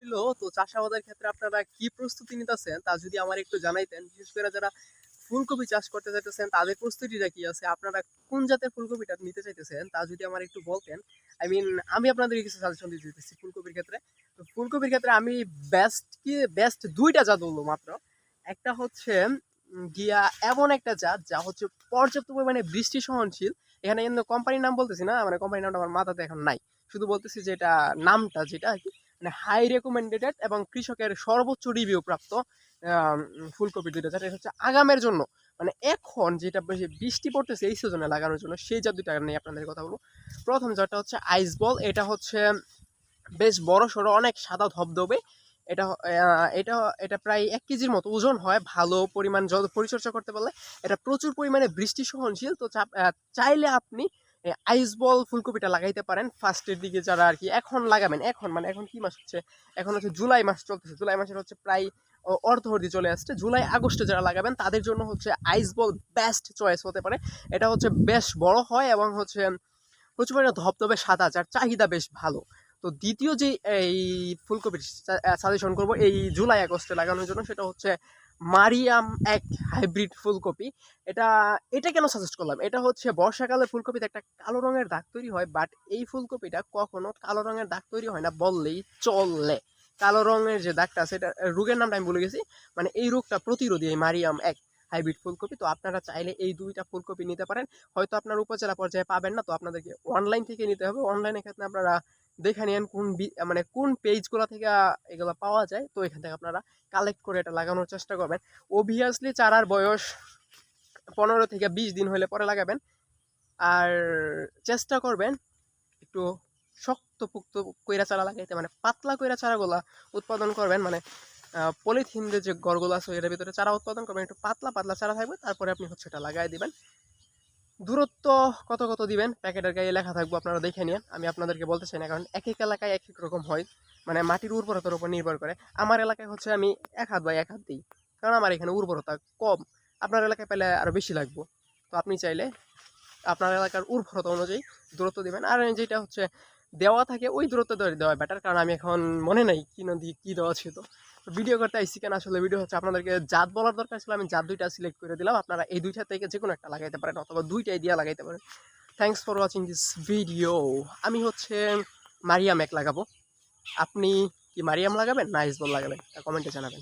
ছিল। তো চাষাবাদের ক্ষেত্রে আপনারা কি প্রস্তুতি নিতেছেন তা যদি আমার একটু জানাইতেন। বিশেষ করে যারা ফুলকপি চাষ করতে চাইতেছেন তাদের প্রস্তুতিটা কি আছে? আপনারা কোন জাতের ফুলকপিটা নিতে চাইতেছেন তা যদি আমার একটু বলতেন। আই মিন আমি আপনাদেরকে কিছু সাজেশন দিতে চাইতেছি ফুলকপির ক্ষেত্রে। তো ফুলকপির ক্ষেত্রে আমি বেস্ট ২ টা জাত বলবো মাত্র। একটা হচ্ছে গিয়া এমন একটা জাত যা হচ্ছে পর্যাপ্ত পরিমাণে বৃষ্টি সহনশীল। এখানে কিন্তু কোম্পানির নাম বলতেছি না, মানে কোম্পানির নামটা আমার মাথাতে এখন নাই। শুধু বলতেছি যে এটা নামটা যেটা আরকি মানে হাই রেকমেন্ডেড এবং কৃষকের সর্বোচ্চ রিভিউ প্রাপ্ত ফুলকপি দুইটা, যেটা হচ্ছে আগামের জন্য মানে এখন যেটা বেশি বৃষ্টি পড়তেছে এই সিজনে লাগানোর জন্য সেই জাত দুইটা নিয়ে আপনাদের কথা বলবো। প্রথম জাতটা হচ্ছে আইস বল। এটা হচ্ছে বেশ বড় সড়ো, অনেক সাদা ধবধবে। এটা এটা এটা প্রায় ১ কেজির মতো ওজন হয়। ভালো পরিমাণ জল পরিচর্যা করতে পারলে এটা প্রচুর পরিমাণে বৃষ্টি সহনশীল। তো চাইলে আপনি আইস বল ফুলকপিটা লাগাইতে পারেন ফার্স্টের দিকে, যারা আর কি এখন লাগাবেন। এখন মানে এখন কি মাস হচ্ছে, এখন হচ্ছে জুলাই মাস চলতেছে। জুলাই মাসের হচ্ছে প্রায় অর্ধহরি চলে আসছে। জুলাই আগস্টে যারা লাগাবেন তাদের জন্য হচ্ছে আইস বল বেস্ট চয়েস হতে পারে। এটা হচ্ছে বেশ বড় হয় এবং হচ্ছে প্রচুর পরিমাণে ধবধবে সাদা, যার চাহিদা বেশ ভালো। তো দ্বিতীয় যে এই ফুলকপির সাজেশন করব এই জুলাই আগস্টে লাগানোর জন্য, সেটা হচ্ছে মারিয়াম এক হাইব্রিড ফুলকপি। এটা এটা কেন সাজেস্ট করলাম, এটা হচ্ছে বর্ষাকালে ফুলকপিতে একটা কালো রঙের দাগ তৈরি হয়, বাট এই ফুলকপিটা কখনো কালো রঙের দাগ তৈরি হয় না বললেই চলে। কালো রঙের যে দাগটা আছে, এটা রোগের নামটা আমি ভুলে গেছি, মানে এই রোগটা প্রতিরোধী এই মারিয়াম এক হাইব্রিড ফুলকপি। তো আপনারা চাইলে এই ২টা ফুলকপি নিতে পারেন। হয়তো আপনার উপজেলা পর্যায়ে পাবেন না, তো আপনাদেরকে অনলাইন থেকে নিতে হবে। অনলাইনের ক্ষেত্রে আপনারা দেখে নিন মানে কোন পেজগুলো থেকে এগুলো পাওয়া যায়। তো এখান থেকে আপনারা কালেক্ট করে এটা লাগানোর চেষ্টা করবেন। অবভিয়াসলি চারার বয়স ১৫ থেকে ২০ দিন হলে পরে লাগাবেন। আর চেষ্টা করবেন একটু শক্তপোক্ত কইরা চারা লাগাইতে, মানে পাতলা কইরা চারাগুলা উৎপাদন করবেন। মানে পলিথিন যে গড়গুলো আছে এটার ভিতরে চারা উৎপাদন করবেন, একটু পাতলা পাতলা চারা থাকবে, তারপরে আপনি হচ্ছে এটা লাগাই দিবেন। দূরত্ব কত কত দিবেন প্যাকেটের গায়ে লেখা থাকবো, আপনারা দেখে নিন। আমি আপনাদেরকে বলতে চাই না, কারণ এক এক এলাকায় এক এক রকম হয়, মানে মাটির উর্বরতার উপর নির্ভর করে। আমার এলাকায় হচ্ছে আমি ১ হাত বাই ১ হাত দিই, কারণ আমার এখানে উর্বরতা কম। আপনার এলাকায় পেলে আরও বেশি লাগবে। তো আপনি চাইলে আপনার এলাকার উর্বরতা অনুযায়ী দূরত্ব দিবেন। আর যেটা হচ্ছে দেওয়া থাকে ওই দূরত্ব ধরে দেওয়া বেটার, কারণ আমি এখন মনে নাই কি নদী কি দেওয়া ছিল। তো ভিডিও করতে আইসি কেন, আসলে ভিডিও হচ্ছে আপনাদেরকে জাত বলার দরকার ছিল, আমি জাত ২টা সিলেক্ট করে দিলাম। আপনারা এই ২টা থেকে যে কোনো একটা লাগাইতে পারেন, অথবা ২টাই দিয়ে লাগাইতে পারেন। Thanks for watching this video. আমি হচ্ছে মারিয়াম এক লাগাবো। আপনি কি মারিয়াম লাগাবেন না আইসবল লাগাবেন তা কমেন্টে জানাবেন।